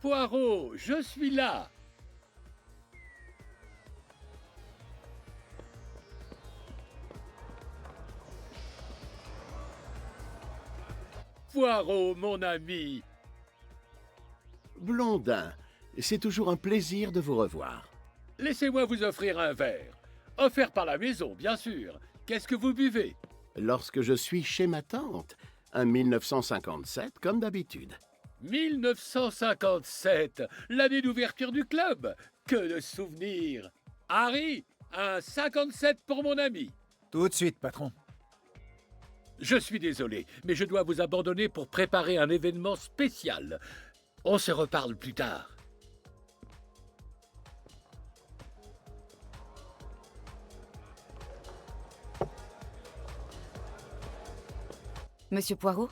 Poirot, je suis là. Poirot, mon ami. Blondin, c'est toujours un plaisir de vous revoir. Laissez-moi vous offrir un verre. Offert par la maison, bien sûr. Qu'est-ce que vous buvez? Lorsque je suis chez ma tante, un 1957 comme d'habitude. 1957, l'année d'ouverture du club. Que de souvenirs. Harry, un 57 pour mon ami. Tout de suite, patron. Je suis désolé, mais je dois vous abandonner pour préparer un événement spécial. On se reparle plus tard. Monsieur Poirot?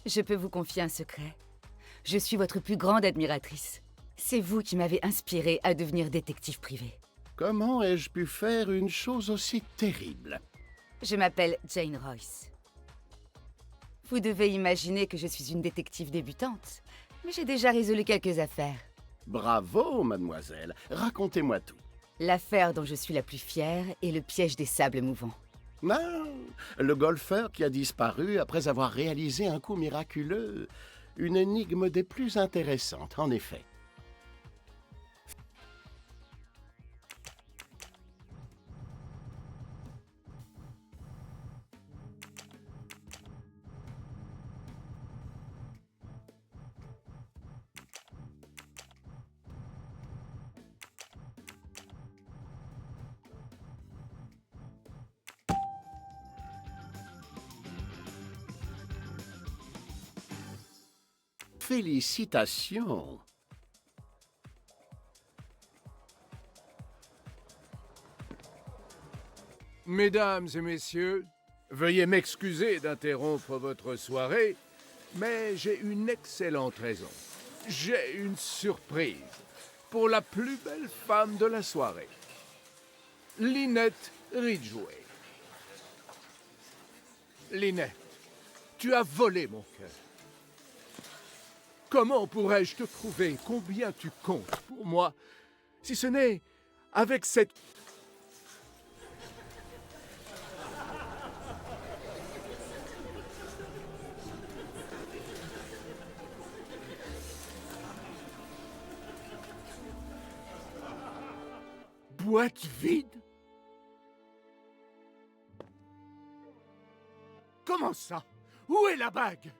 Je peux vous confier un secret. Je suis votre plus grande admiratrice. C'est vous qui m'avez inspiré à devenir détective privé. Comment ai-je pu faire une chose aussi terrible? Je m'appelle Jane Royce. Vous devez imaginer que je suis une détective débutante, mais j'ai déjà résolu quelques affaires. Bravo, mademoiselle. Racontez-moi tout. L'affaire dont je suis la plus fière est le piège des sables mouvants. Ah, le golfeur qui a disparu après avoir réalisé un coup miraculeux. Une énigme des plus intéressantes, en effet. Félicitations. Mesdames et messieurs, veuillez m'excuser d'interrompre votre soirée, mais j'ai une excellente raison. J'ai une surprise pour la plus belle femme de la soirée. Lynette Ridgway. Lynette, tu as volé mon cœur. Comment pourrais-je te prouver combien tu comptes pour moi, si ce n'est avec cette... boîte vide? Comment ça? Où est la bague?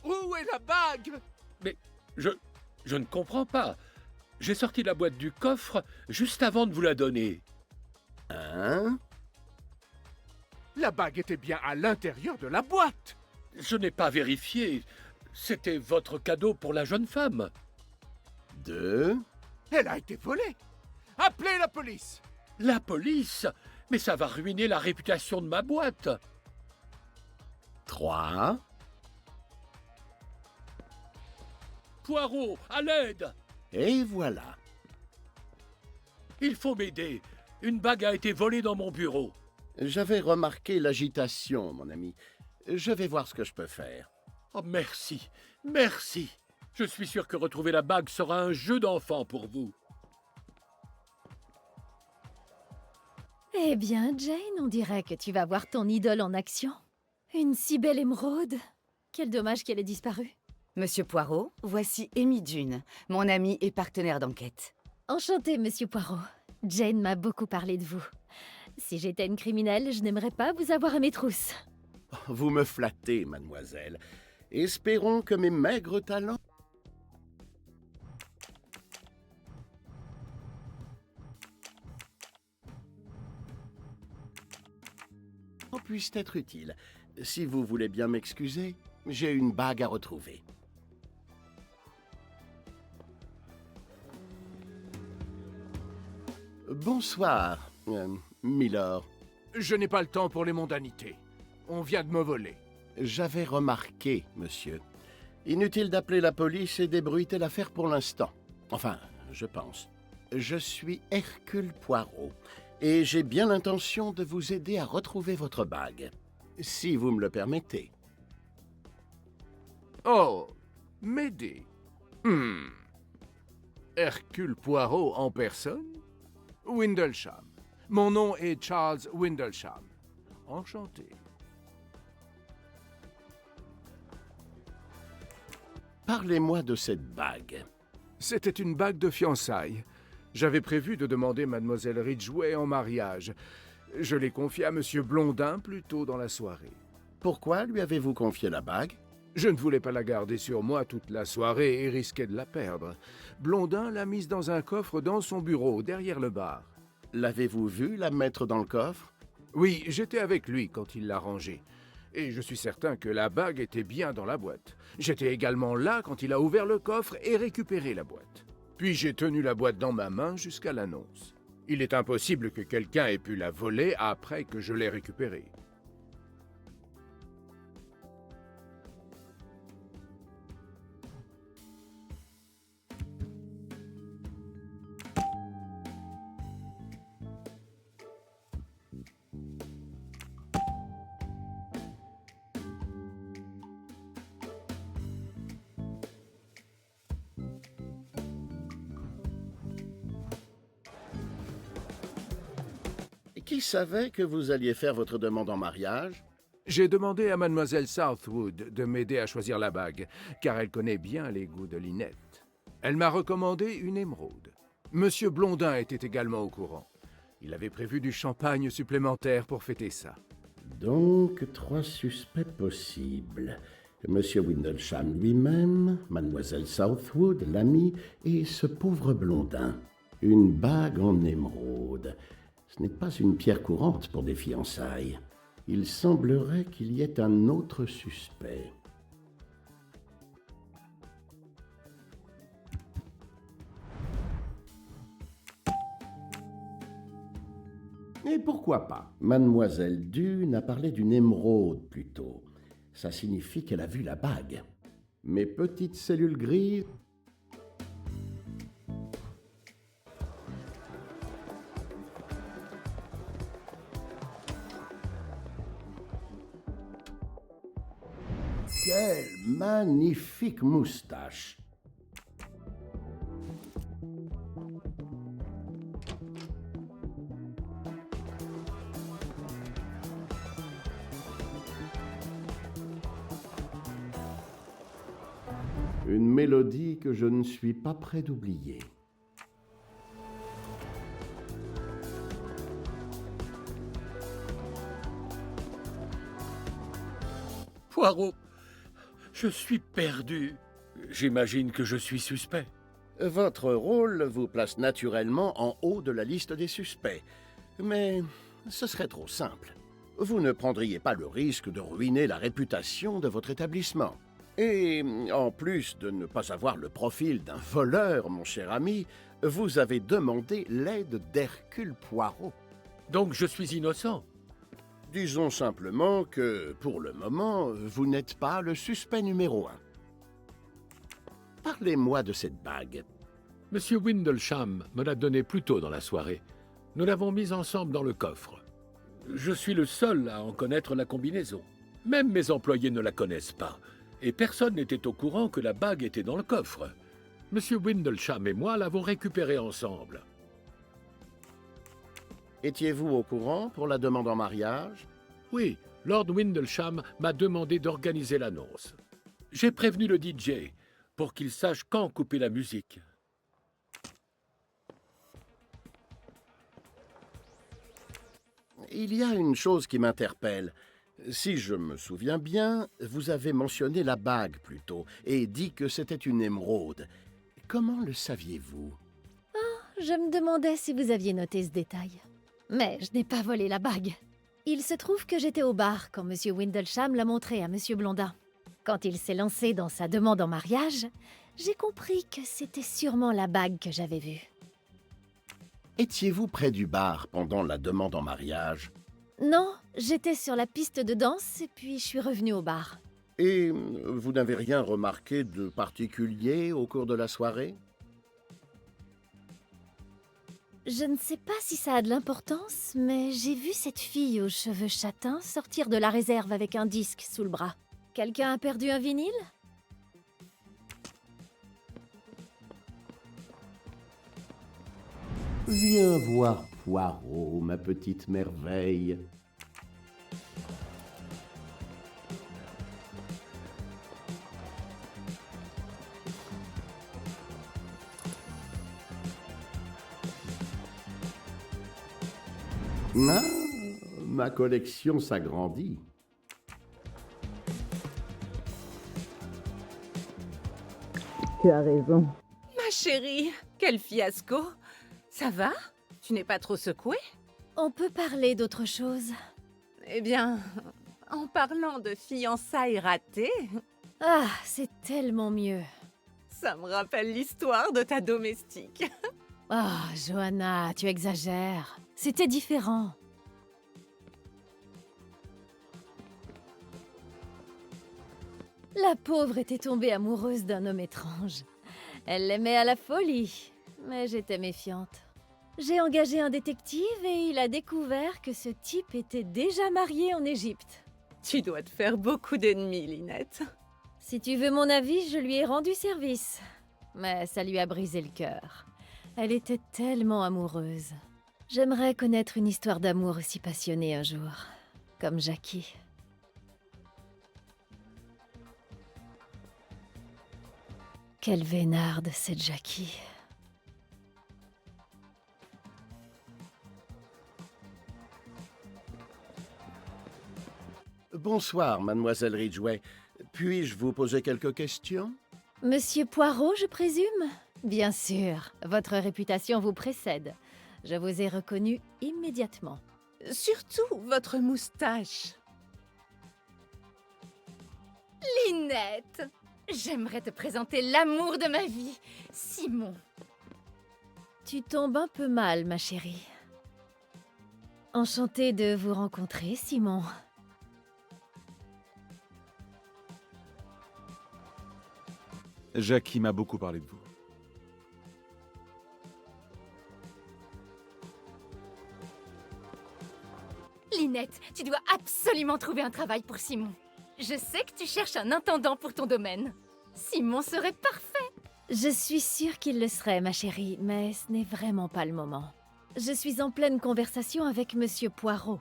Où est la bague? Mais je ne comprends pas. J'ai sorti la boîte du coffre juste avant de vous la donner. Hein? La bague était bien à l'intérieur de la boîte. Je n'ai pas vérifié. C'était votre cadeau pour la jeune femme. 2. Elle a été volée. Appelez la police. La police? Mais ça va ruiner la réputation de ma boîte. 3. Poirot, à l'aide! Et voilà. Il faut m'aider. Une bague a été volée dans mon bureau. J'avais remarqué l'agitation, mon ami. Je vais voir ce que je peux faire. Oh, merci, merci. Je suis sûr que retrouver la bague sera un jeu d'enfant pour vous. Eh bien, Jane, on dirait que tu vas voir ton idole en action. Une si belle émeraude. Quel dommage qu'elle ait disparu. Monsieur Poirot, voici Amy Dune, mon amie et partenaire d'enquête. Enchantée, Monsieur Poirot. Jane m'a beaucoup parlé de vous. Si j'étais une criminelle, je n'aimerais pas vous avoir à mes trousses. Vous me flattez, mademoiselle. Espérons que mes maigres talents puissent être utiles. Si vous voulez bien m'excuser, j'ai une bague à retrouver. Bonsoir, Milord. Je n'ai pas le temps pour les mondanités. On vient de me voler. J'avais remarqué, monsieur. Inutile d'appeler la police et d'ébruiter l'affaire pour l'instant. Enfin, je pense. Je suis Hercule Poirot, Et j'ai bien l'intention de vous aider à retrouver votre bague, si vous me le permettez. Oh, m'aider. Hercule Poirot en personne? Windlesham. Mon nom est Charles Windlesham. Enchanté. Parlez-moi de cette bague. C'était une bague de fiançailles. J'avais prévu de demander Mademoiselle Ridgway en mariage. Je l'ai confiée à Monsieur Blondin plus tôt dans la soirée. Pourquoi lui avez-vous confié la bague? Je ne voulais pas la garder sur moi toute la soirée et risquer de la perdre. Blondin l'a mise dans un coffre dans son bureau, derrière le bar. L'avez-vous vu la mettre dans le coffre? Oui, j'étais avec lui quand il l'a rangée. Et je suis certain que la bague était bien dans la boîte. J'étais également là quand il a ouvert le coffre et récupéré la boîte. Puis j'ai tenu la boîte dans ma main jusqu'à l'annonce. Il est impossible que quelqu'un ait pu la voler après que je l'ai récupérée. Qui savait que vous alliez faire votre demande en mariage? J'ai demandé à Mademoiselle Southwood de m'aider à choisir la bague, car elle connaît bien les goûts de Lynette. Elle m'a recommandé une émeraude. Monsieur Blondin était également au courant. Il avait prévu du champagne supplémentaire pour fêter ça. Donc, 3 suspects possibles. Monsieur Windlesham lui-même, Mademoiselle Southwood, l'ami, et ce pauvre Blondin. Une bague en émeraude. Ce n'est pas une pierre courante pour des fiançailles. Il semblerait qu'il y ait un autre suspect. Et pourquoi pas? Mademoiselle Dune a parlé d'une émeraude plutôt. Ça signifie qu'elle a vu la bague. Mes petites cellules grises... Quelle magnifique moustache! Une mélodie que je ne suis pas prêt d'oublier. Poirot, je suis perdu. J'imagine que je suis suspect. Votre rôle vous place naturellement en haut de la liste des suspects. Mais ce serait trop simple. Vous ne prendriez pas le risque de ruiner la réputation de votre établissement. Et en plus de ne pas avoir le profil d'un voleur, mon cher ami, vous avez demandé l'aide d'Hercule Poirot. Donc je suis innocent. Disons simplement que, pour le moment, vous n'êtes pas le suspect numéro 1. Parlez-moi de cette bague. Monsieur Windlesham me l'a donnée plus tôt dans la soirée. Nous l'avons mise ensemble dans le coffre. Je suis le seul à en connaître la combinaison. Même mes employés ne la connaissent pas. Et personne n'était au courant que la bague était dans le coffre. Monsieur Windlesham et moi l'avons récupérée ensemble. Étiez-vous au courant pour la demande en mariage? Oui, Lord Windlesham m'a demandé d'organiser l'annonce. J'ai prévenu le DJ pour qu'il sache quand couper la musique. Il y a une chose qui m'interpelle. Si je me souviens bien, vous avez mentionné la bague plus tôt et dit que c'était une émeraude. Comment le saviez-vous? Je me demandais si vous aviez noté ce détail. Mais je n'ai pas volé la bague. Il se trouve que j'étais au bar quand Monsieur Windlesham l'a montré à Monsieur Blondin. Quand il s'est lancé dans sa demande en mariage, j'ai compris que c'était sûrement la bague que j'avais vue. Étiez-vous près du bar pendant la demande en mariage? Non, j'étais sur la piste de danse et puis je suis revenue au bar. Et vous n'avez rien remarqué de particulier au cours de la soirée? Je ne sais pas si ça a de l'importance, mais j'ai vu cette fille aux cheveux châtains sortir de la réserve avec un disque sous le bras. Quelqu'un a perdu un vinyle? Viens voir Poirot, ma petite merveille. Ah, ma collection s'agrandit. Tu as raison. Ma chérie, quel fiasco! Ça va? Tu n'es pas trop secouée? On peut parler d'autre chose. Eh bien, en parlant de fiançailles ratées, Ah, c'est tellement mieux. ça me rappelle l'histoire de ta domestique. Ah, Johanna, tu exagères. C'était différent. La pauvre était tombée amoureuse d'un homme étrange. Elle l'aimait à la folie, mais j'étais méfiante. J'ai engagé un détective et il a découvert que ce type était déjà marié en Égypte. Tu dois te faire beaucoup d'ennemis, Lynette. Si tu veux mon avis, je lui ai rendu service. Mais ça lui a brisé le cœur. Elle était tellement amoureuse. J'aimerais connaître une histoire d'amour aussi passionnée un jour, comme Jackie. Quelle vénarde, cette Jackie. Bonsoir, mademoiselle Ridgway. Puis-je vous poser quelques questions? Monsieur Poirot, je présume? Bien sûr, votre réputation vous précède. Je vous ai reconnu immédiatement. Surtout votre moustache. Lynette, j'aimerais te présenter l'amour de ma vie, Simon. Tu tombes un peu mal, ma chérie. Enchantée de vous rencontrer, Simon. Jackie m'a beaucoup parlé de vous. Lynette, tu dois absolument trouver un travail pour Simon. Je sais que tu cherches un intendant pour ton domaine. Simon serait parfait. Je suis sûre qu'il le serait, ma chérie, mais ce n'est vraiment pas le moment. Je suis en pleine conversation avec Monsieur Poirot.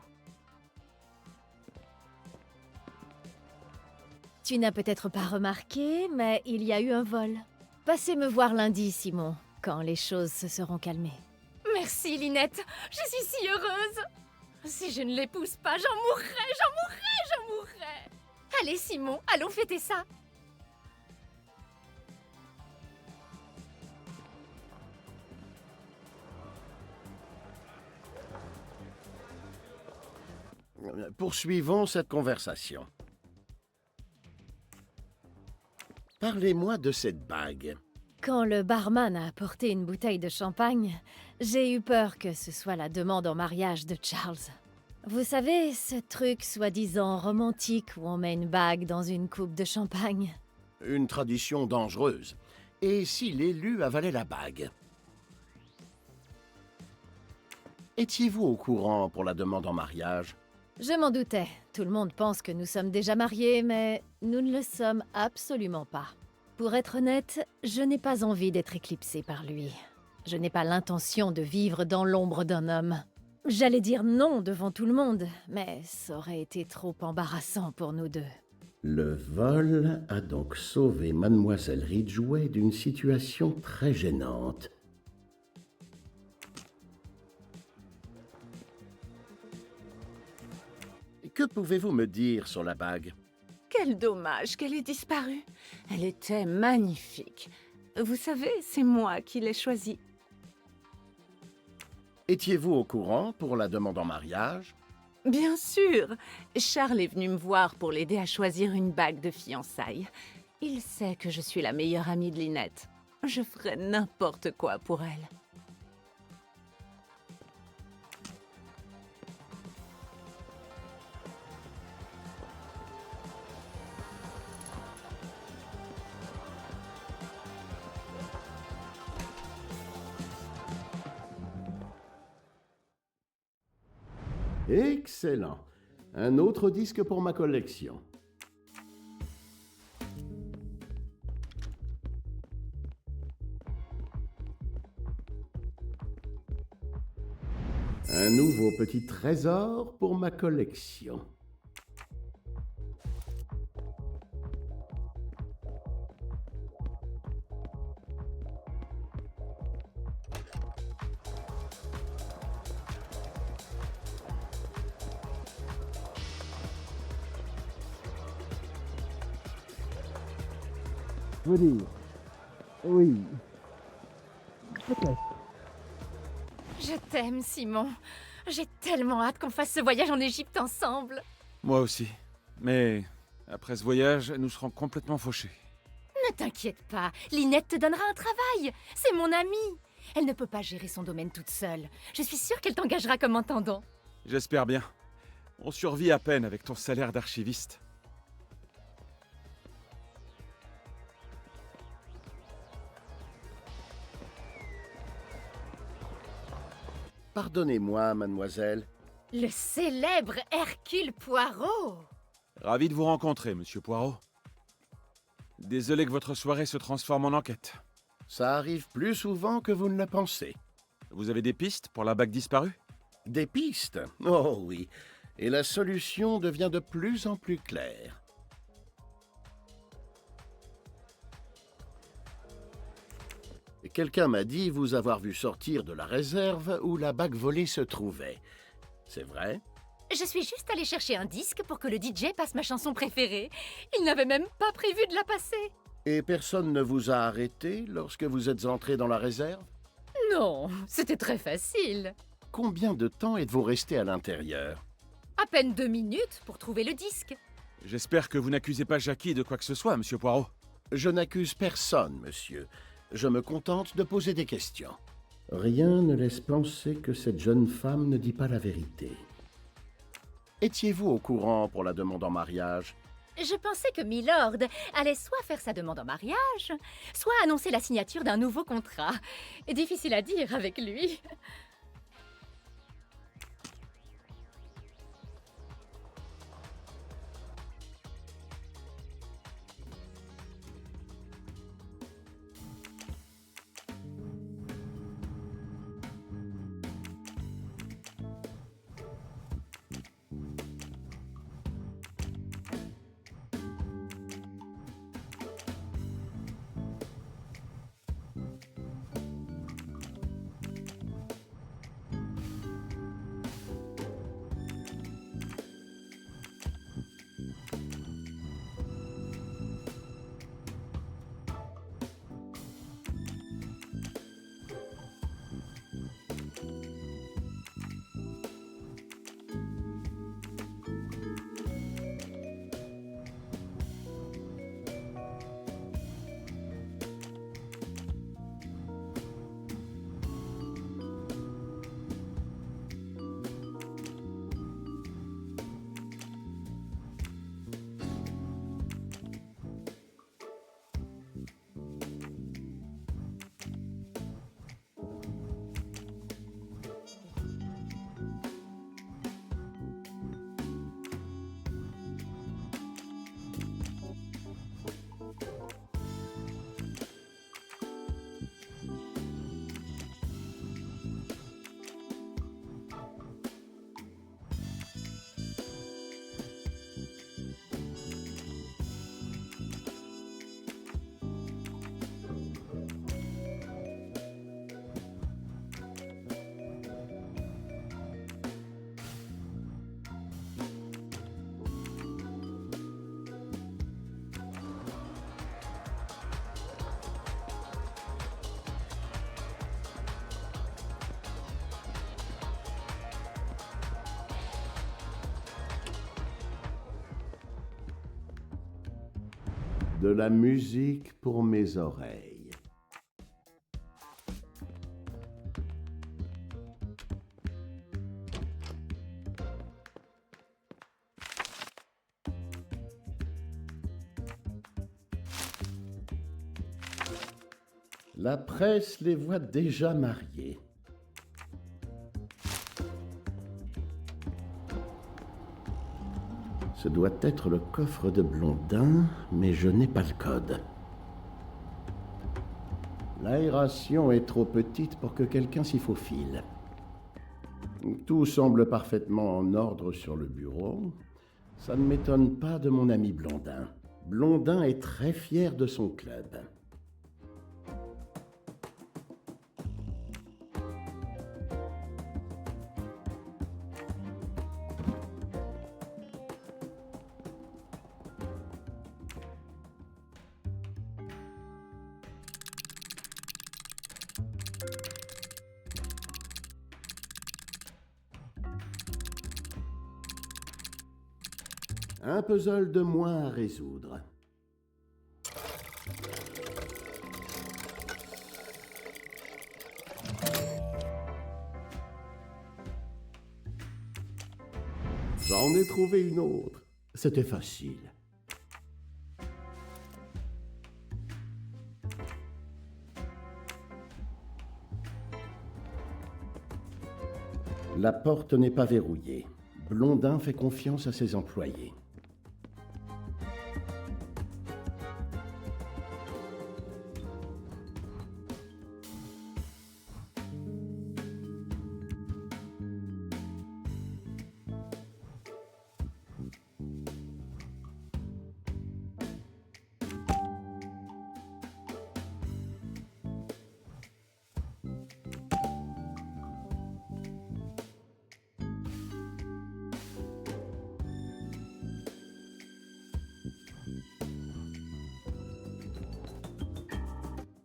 Tu n'as peut-être pas remarqué, mais il y a eu un vol. Passez me voir lundi, Simon, quand les choses se seront calmées. Merci, Lynette. Je suis si heureuse. Si je ne l'épouse pas, j'en mourrai, j'en mourrai, j'en mourrai. Allez, Simon, allons fêter ça. Poursuivons cette conversation. Parlez-moi de cette bague. Quand le barman a apporté une bouteille de champagne, j'ai eu peur que ce soit la demande en mariage de Charles. Vous savez, ce truc soi-disant romantique où on met une bague dans une coupe de champagne. Une tradition dangereuse. Et si l'élu avalait la bague? Étiez-vous au courant pour la demande en mariage? Je m'en doutais. Tout le monde pense que nous sommes déjà mariés, mais nous ne le sommes absolument pas. Pour être honnête, je n'ai pas envie d'être éclipsée par lui. Je n'ai pas l'intention de vivre dans l'ombre d'un homme. J'allais dire non devant tout le monde, mais ça aurait été trop embarrassant pour nous deux. Le vol a donc sauvé mademoiselle Ridgway d'une situation très gênante. Que pouvez-vous me dire sur la bague? Quel dommage qu'elle ait disparu. Elle était magnifique. Vous savez, c'est moi qui l'ai choisie. Étiez-vous au courant pour la demande en mariage? Bien sûr. Charles est venu me voir pour l'aider à choisir une bague de fiançailles. Il sait que je suis la meilleure amie de Lynette. Je ferais n'importe quoi pour elle. Excellent. Un autre disque pour ma collection. Un nouveau petit trésor pour ma collection. Veux dire, oui, peut-être. Je t'aime, Simon. J'ai tellement hâte qu'on fasse ce voyage en Égypte ensemble. Moi aussi. Mais après ce voyage, nous serons complètement fauchés. Ne t'inquiète pas, Lynette te donnera un travail. C'est mon amie. Elle ne peut pas gérer son domaine toute seule. Je suis sûre qu'elle t'engagera comme intendant. J'espère bien. On survit à peine avec ton salaire d'archiviste. Pardonnez-moi, mademoiselle. Le célèbre Hercule Poirot. Ravi de vous rencontrer, monsieur Poirot. Désolé que votre soirée se transforme en enquête. Ça arrive plus souvent que vous ne le pensez. Vous avez des pistes pour la bague disparue? Des pistes? Oh oui. Et la solution devient de plus en plus claire. Quelqu'un m'a dit vous avoir vu sortir de la réserve où la bague volée se trouvait. C'est vrai? Je suis juste allée chercher un disque pour que le DJ passe ma chanson préférée. Il n'avait même pas prévu de la passer. Et personne ne vous a arrêté lorsque vous êtes entré dans la réserve? Non, c'était très facile. Combien de temps êtes-vous resté à l'intérieur? À peine 2 minutes pour trouver le disque. J'espère que vous n'accusez pas Jackie de quoi que ce soit, monsieur Poirot. Je n'accuse personne, monsieur. Je me contente de poser des questions. Rien ne laisse penser que cette jeune femme ne dit pas la vérité. Étiez-vous au courant pour la demande en mariage? Je pensais que Milord allait soit faire sa demande en mariage, soit annoncer la signature d'un nouveau contrat. Difficile à dire avec lui. De la musique pour mes oreilles. La presse les voit déjà mariés. Ce doit être le coffre de Blondin, mais je n'ai pas le code. L'aération est trop petite pour que quelqu'un s'y faufile. Tout semble parfaitement en ordre sur le bureau. Ça ne m'étonne pas de mon ami Blondin. Blondin est très fier de son club. Un puzzle de moins à résoudre. J'en ai trouvé une autre. C'était facile. La porte n'est pas verrouillée. Blondin fait confiance à ses employés.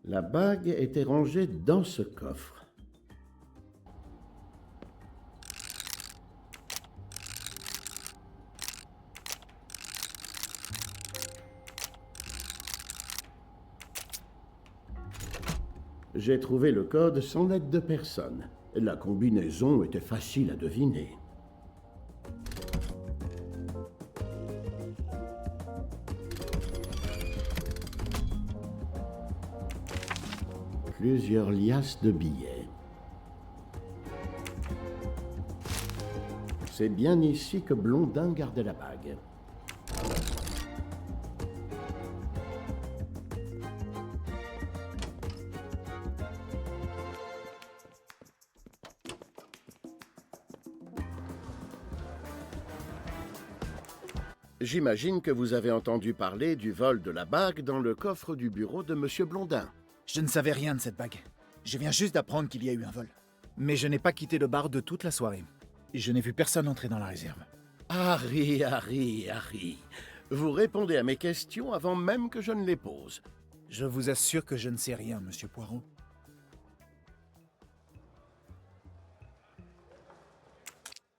La bague était rangée dans ce coffre. J'ai trouvé le code sans l'aide de personne. La combinaison était facile à deviner. Plusieurs liasses de billets. C'est bien ici que Blondin gardait la bague. J'imagine que vous avez entendu parler du vol de la bague dans le coffre du bureau de Monsieur Blondin. Je ne savais rien de cette bague. Je viens juste d'apprendre qu'il y a eu un vol. Mais je n'ai pas quitté le bar de toute la soirée. Je n'ai vu personne entrer dans la réserve. Harry. Vous répondez à mes questions avant même que je ne les pose. Je vous assure que je ne sais rien, Monsieur Poirot.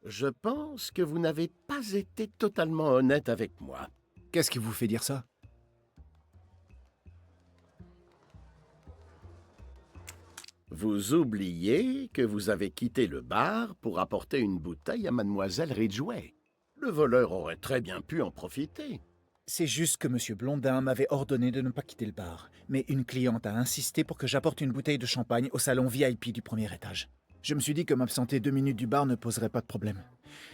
Je pense que vous n'avez pas été totalement honnête avec moi. Qu'est-ce qui vous fait dire ça? Vous oubliez que vous avez quitté le bar pour apporter une bouteille à Mademoiselle Ridgway. Le voleur aurait très bien pu en profiter. C'est juste que Monsieur Blondin m'avait ordonné de ne pas quitter le bar. Mais une cliente a insisté pour que j'apporte une bouteille de champagne au salon VIP du premier étage. Je me suis dit que m'absenter 2 minutes du bar ne poserait pas de problème.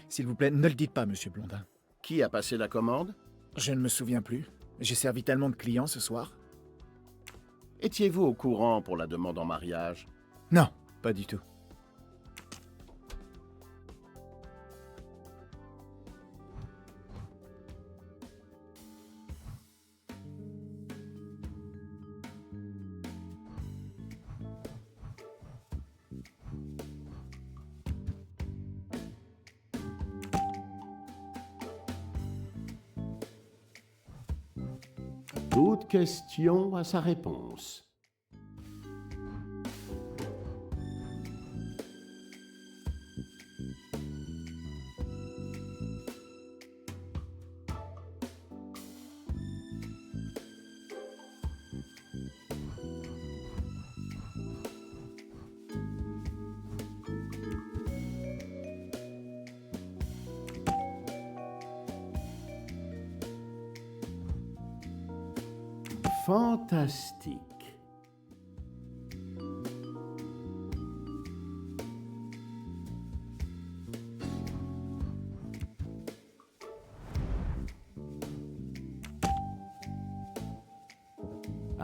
S'il vous plaît, ne le dites pas, Monsieur Blondin. Qui a passé la commande? Je ne me souviens plus. J'ai servi tellement de clients ce soir. Étiez-vous au courant pour la demande en mariage? Non, pas du tout. Toute question a sa réponse. Fantastique.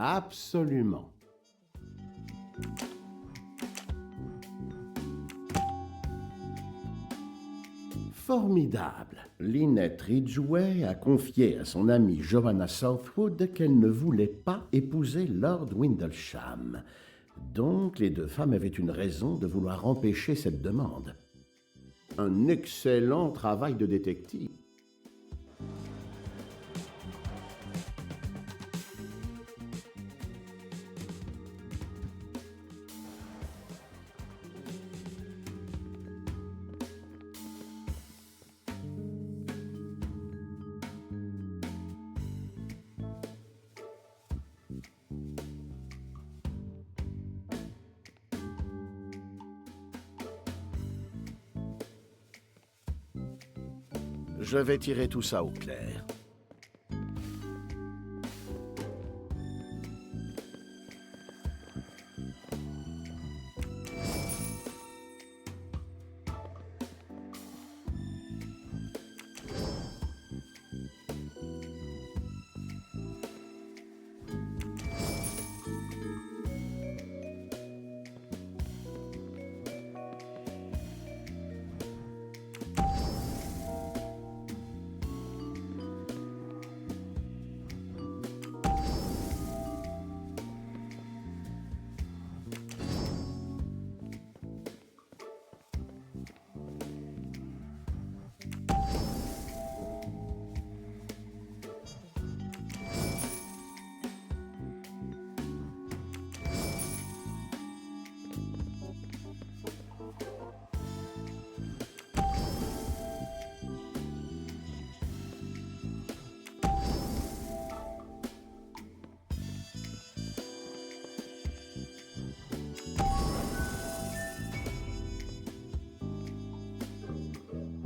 Absolument. Formidable. Lynette Ridgway a confié à son amie Joanna Southwood qu'elle ne voulait pas épouser Lord Windlesham. Donc les deux femmes avaient une raison de vouloir empêcher cette demande. Un excellent travail de détective. Je vais tirer tout ça au clair.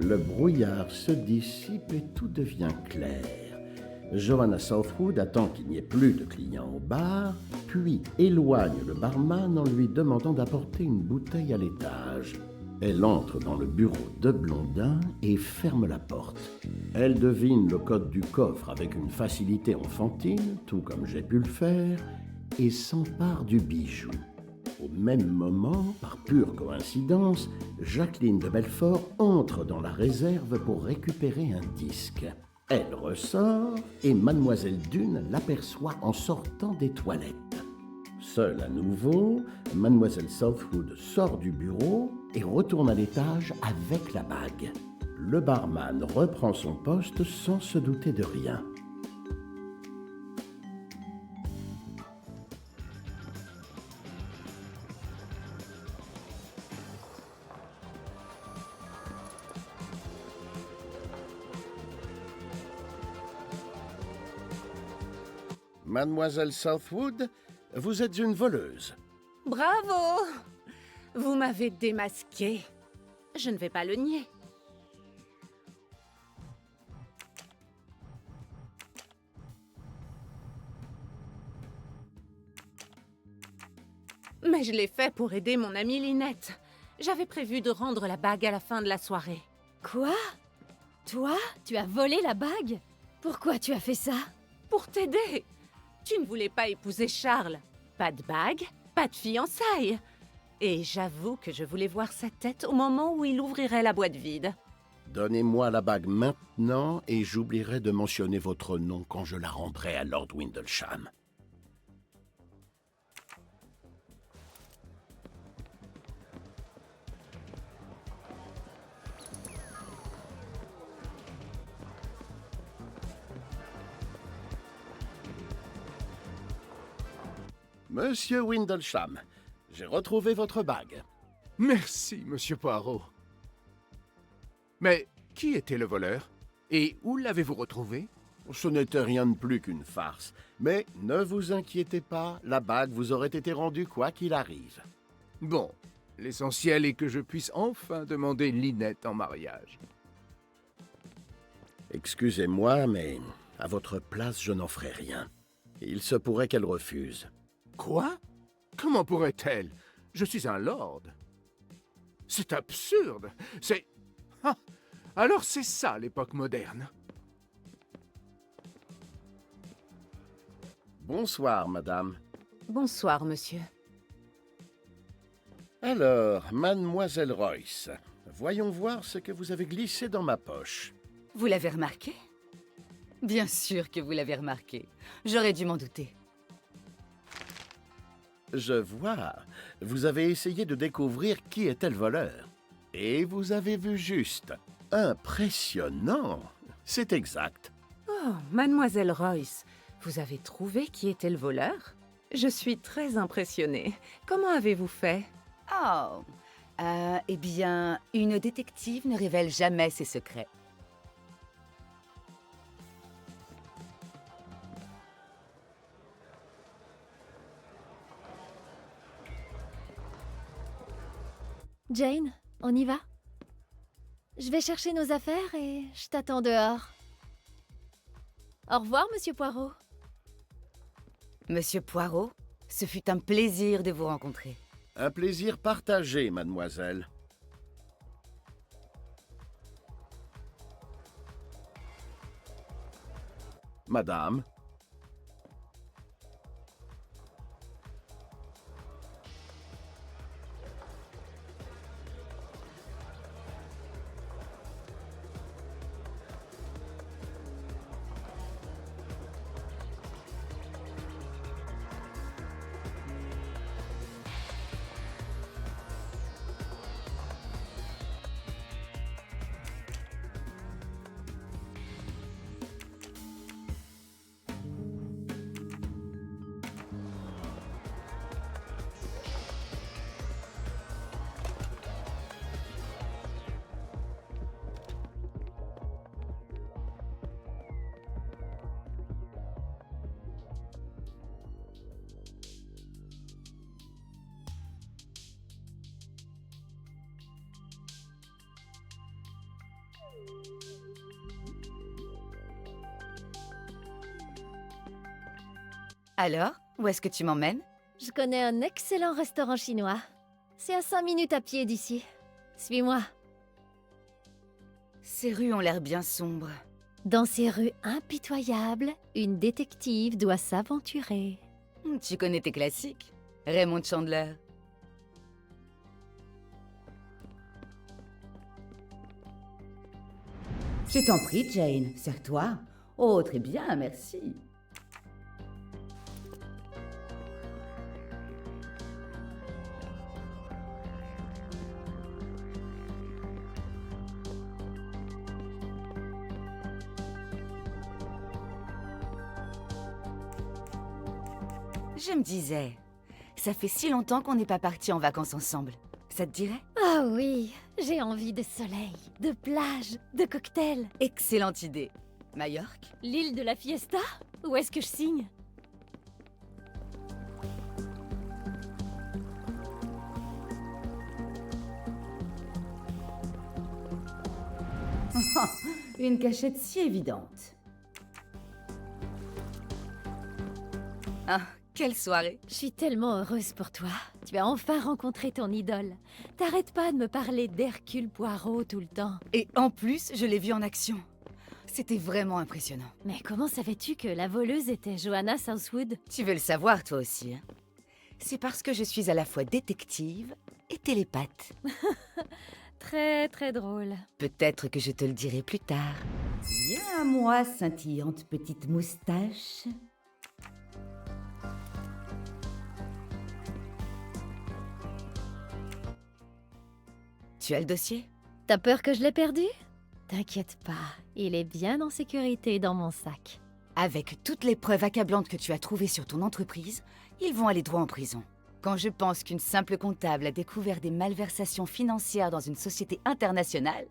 Le brouillard se dissipe et tout devient clair. Joanna Southwood attend qu'il n'y ait plus de clients au bar, puis éloigne le barman en lui demandant d'apporter une bouteille à l'étage. Elle entre dans le bureau de Blondin et ferme la porte. Elle devine le code du coffre avec une facilité enfantine, tout comme j'ai pu le faire, et s'empare du bijou. Au même moment, par pure coïncidence, Jacqueline de Belfort entre dans la réserve pour récupérer un disque. Elle ressort et Mademoiselle Dune l'aperçoit en sortant des toilettes. Seule à nouveau, Mademoiselle Southwood sort du bureau et retourne à l'étage avec la bague. Le barman reprend son poste sans se douter de rien. Mademoiselle Southwood, vous êtes une voleuse. Bravo! Vous m'avez démasqué. Je ne vais pas le nier. Mais je l'ai fait pour aider mon amie Lynette. J'avais prévu de rendre la bague à la fin de la soirée. Quoi? Toi? Tu as volé la bague? Pourquoi tu as fait ça? Pour t'aider. Tu ne voulais pas épouser Charles. Pas de bague, pas de fiançailles. Et j'avoue que je voulais voir sa tête au moment où il ouvrirait la boîte vide. Donnez-moi la bague maintenant et j'oublierai de mentionner votre nom quand je la rendrai à Lord Windlesham. Monsieur Windlesham, j'ai retrouvé votre bague. Merci, monsieur Poirot. Mais qui était le voleur? Et où l'avez-vous retrouvé? Ce n'était rien de plus qu'une farce. Mais ne vous inquiétez pas, la bague vous aurait été rendue quoi qu'il arrive. Bon, l'essentiel est que je puisse enfin demander Lynette en mariage. Excusez-moi, mais à votre place, je n'en ferai rien. Il se pourrait qu'elle refuse. Quoi? Comment pourrait-elle? Je suis un lord. C'est absurde. C'est... Ah, alors c'est ça l'époque moderne. Bonsoir, madame. Bonsoir, monsieur. Alors, mademoiselle Royce, voyons voir ce que vous avez glissé dans ma poche. Vous l'avez remarqué? Bien sûr que vous l'avez remarqué. J'aurais dû m'en douter. Je vois. Vous avez essayé de découvrir qui était le voleur. Et vous avez vu juste. Impressionnant. C'est exact. Oh, mademoiselle Royce, vous avez trouvé qui était le voleur? Je suis très impressionnée. Comment avez-vous fait? Oh, eh bien, une détective ne révèle jamais ses secrets. Jane, on y va? Je vais chercher nos affaires et je t'attends dehors. Au revoir, Monsieur Poirot. Monsieur Poirot, ce fut un plaisir de vous rencontrer. Un plaisir partagé, mademoiselle. Madame, Alors, où est-ce que tu m'emmènes? Je connais un excellent restaurant chinois. C'est à 5 minutes à pied d'ici. Suis-moi. Ces rues ont l'air bien sombres. Dans ces rues impitoyables, une détective doit s'aventurer. Tu connais tes classiques. Raymond Chandler. Je t'en prie, Jane, serre-toi. Oh, très bien, merci. Je me disais, ça fait si longtemps qu'on n'est pas partis en vacances ensemble. Ça te dirait? Ah oui, j'ai envie de soleil, de plage, de cocktails. Excellente idée. Majorque? L'île de la Fiesta? Où est-ce que je signe? Une cachette si évidente. Ah, quelle soirée! Je suis tellement heureuse pour toi. Tu as enfin rencontré ton idole. T'arrêtes pas de me parler d'Hercule Poirot tout le temps. Et en plus, je l'ai vu en action. C'était vraiment impressionnant. Mais comment savais-tu que la voleuse était Joanna Southwood? Tu veux le savoir, toi aussi, hein? C'est parce que je suis à la fois détective et télépathe. Très très drôle. Peut-être que je te le dirai plus tard. Viens à moi, scintillante petite moustache. Tu as le dossier? T'as peur que je l'ai perdu? T'inquiète pas, il est bien en sécurité dans mon sac. Avec toutes les preuves accablantes que tu as trouvées sur ton entreprise, ils vont aller droit en prison. Quand je pense qu'une simple comptable a découvert des malversations financières dans une société internationale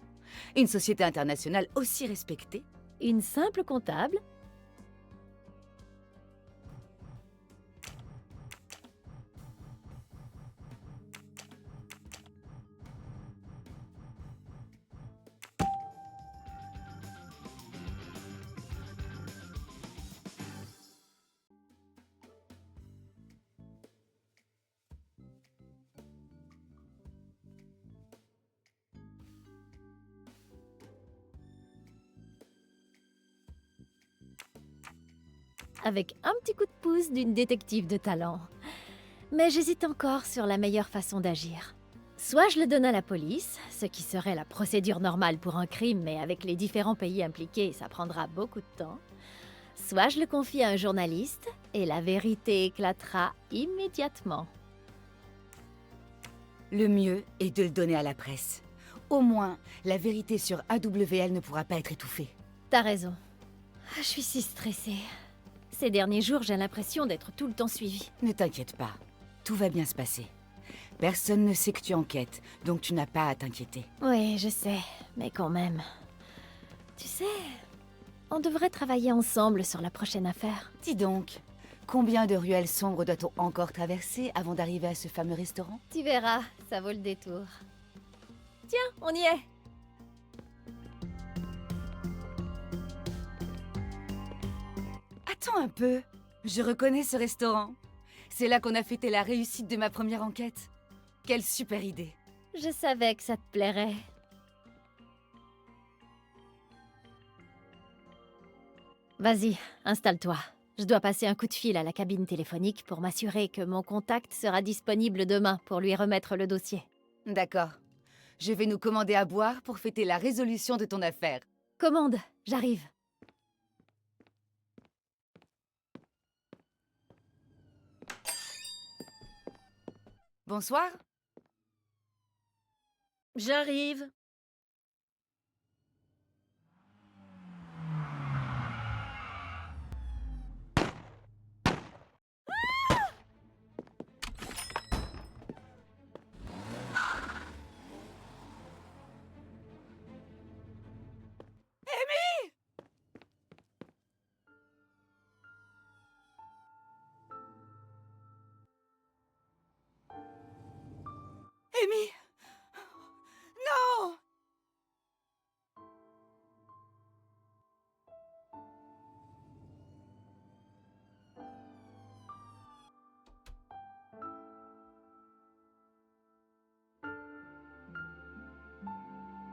aussi respectée... Une simple comptable? avec un petit coup de pouce d'une détective de talent. Mais j'hésite encore sur la meilleure façon d'agir. Soit je le donne à la police, ce qui serait la procédure normale pour un crime, mais avec les différents pays impliqués, ça prendra beaucoup de temps. Soit je le confie à un journaliste, et la vérité éclatera immédiatement. Le mieux est de le donner à la presse. Au moins, la vérité sur AWL ne pourra pas être étouffée. T'as raison. Je suis si stressée. Ces derniers jours, j'ai l'impression d'être tout le temps suivie. Ne t'inquiète pas, tout va bien se passer. Personne ne sait que tu enquêtes, donc tu n'as pas à t'inquiéter. Oui, je sais, mais quand même. Tu sais, on devrait travailler ensemble sur la prochaine affaire. Dis donc, combien de ruelles sombres doit-on encore traverser avant d'arriver à ce fameux restaurant? Tu verras, ça vaut le détour. Tiens, on y est! Attends un peu, je reconnais ce restaurant. C'est là qu'on a fêté la réussite de ma première enquête. Quelle super idée. Je savais que ça te plairait. Vas-y, installe-toi. Je dois passer un coup de fil à la cabine téléphonique pour m'assurer que mon contact sera disponible demain pour lui remettre le dossier. D'accord. Je vais nous commander à boire pour fêter la résolution de ton affaire. Commande, j'arrive. Bonsoir. J'arrive.